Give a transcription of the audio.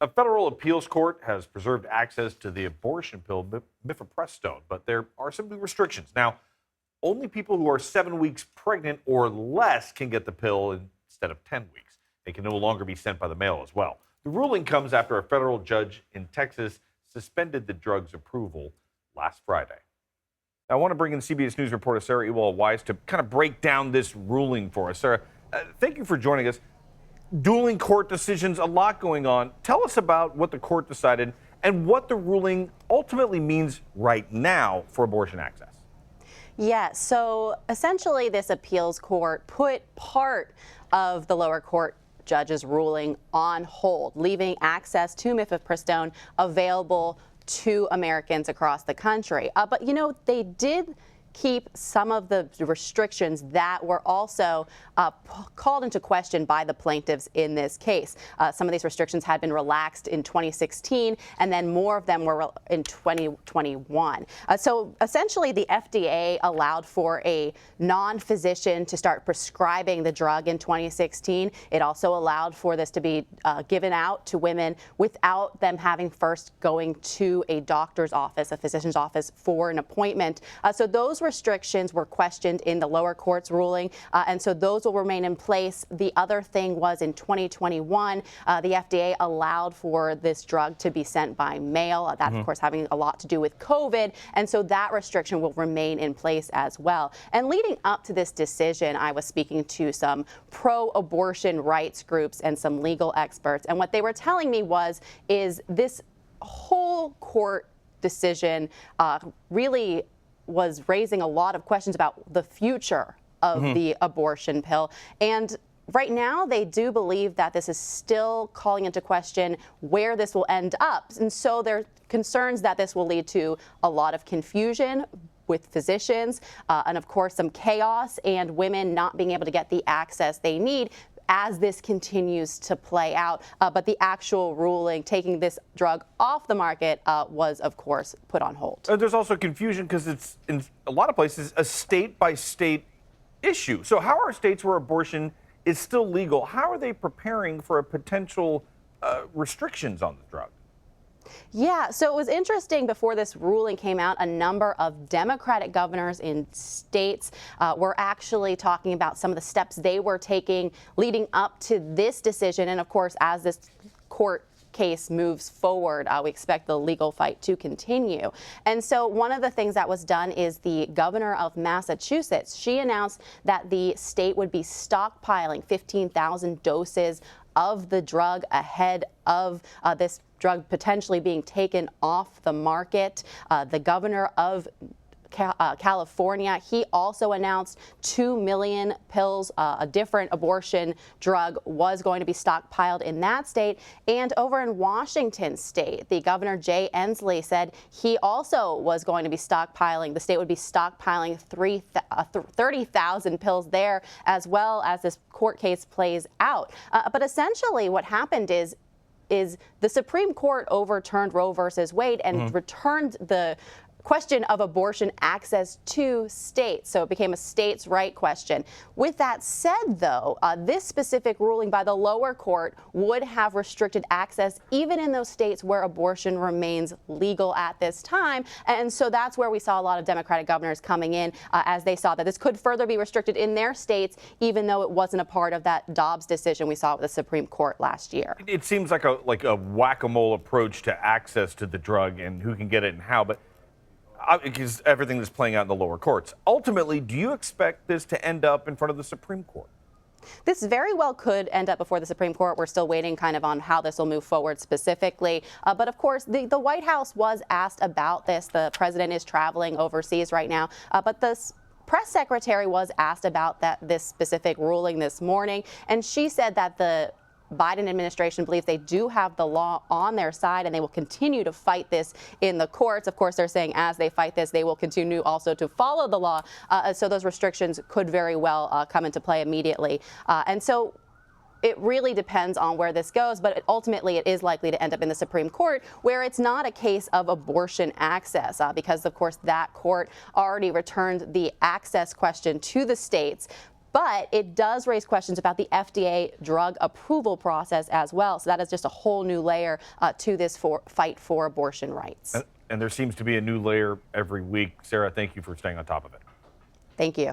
A federal appeals court has preserved access to the abortion pill mifepristone, but there are some new restrictions. Now, only people who are 7 weeks pregnant or less can get the pill instead of 10 weeks. It can no longer be sent by the mail as well. The ruling comes after a federal judge in Texas suspended the drug's approval last Friday. Now, I want to bring in CBS News reporter Sarah Ewall-Wice to kind of break down this ruling for us. Sarah, thank you for joining us. Dueling court decisions, a lot going on. Tell us about what the court decided and what the ruling ultimately means right now for abortion access. Yeah, so essentially this appeals court put part of the lower court judge's ruling on hold, leaving access to mifepristone available to Americans across the country. But, you know, they did keep some of the restrictions that were also called into question by the plaintiffs in this case. Some of these restrictions had been relaxed in 2016, and then more of them were in 2021. So essentially, the FDA allowed for a non-physician to start prescribing the drug in 2016. It also allowed for this to be given out to women without them having first going to a doctor's office, a physician's office, for an appointment. So those restrictions were questioned in the lower court's ruling, and so those will remain in place. The other thing was in 2021, the FDA allowed for this drug to be sent by mail. That, of course, having a lot to do with COVID, and so that restriction will remain in place as well. And leading up to this decision, I was speaking to some pro-abortion rights groups and some legal experts, and what they were telling me is this whole court decision really was raising a lot of questions about the future of the abortion pill. And right now, they do believe that this is still calling into question where this will end up. And so there are concerns that this will lead to a lot of confusion with physicians and, of course, some chaos and women not being able to get the access they need as this continues to play out. But the actual ruling taking this drug off the market was, of course, put on hold. There's also confusion because it's, in a lot of places, a state-by-state issue. So how are states where abortion is still legal, how are they preparing for a potential restrictions on the drug? Yeah, so it was interesting before this ruling came out, a number of Democratic governors in states were actually talking about some of the steps they were taking leading up to this decision. And of course, as this court case moves forward, we expect the legal fight to continue. And so one of the things that was done is the governor of Massachusetts, she announced that the state would be stockpiling 15,000 doses of the drug ahead of this drug potentially being taken off the market. The governor of California, he also announced 2 million pills. A different abortion drug was going to be stockpiled in that state. And over in Washington state, the governor Jay Inslee said he also was going to be stockpiling. The state would be stockpiling 30,000 pills there, as well as this court case plays out. But essentially what happened is the Supreme Court overturned Roe versus Wade and returned the question of abortion access to states. So it became a states' right question. With that said, though, this specific ruling by the lower court would have restricted access even in those states where abortion remains legal at this time. And so that's where we saw a lot of Democratic governors coming in as they saw that this could further be restricted in their states, even though it wasn't a part of that Dobbs decision we saw with the Supreme Court last year. It seems like a whack-a-mole approach to access to the drug and who can get it and how, but because everything is playing out in the lower courts. Ultimately, do you expect this to end up in front of the Supreme Court? This very well could end up before the Supreme Court. We're still waiting kind of on how this will move forward specifically. But of course, the White House was asked about this. The president is traveling overseas right now. But the press secretary was asked about this specific ruling this morning. And she said that the Biden administration believes they do have the law on their side and they will continue to fight this in the courts. Of course, they're saying as they fight this, they will continue also to follow the law. So those restrictions could very well come into play immediately. And so it really depends on where this goes, but ultimately it is likely to end up in the Supreme Court, where it's not a case of abortion access, because, of course, that court already returned the access question to the states. But it does raise questions about the FDA drug approval process as well. So that is just a whole new layer to this fight for abortion rights. And there seems to be a new layer every week. Sarah, thank you for staying on top of it. Thank you.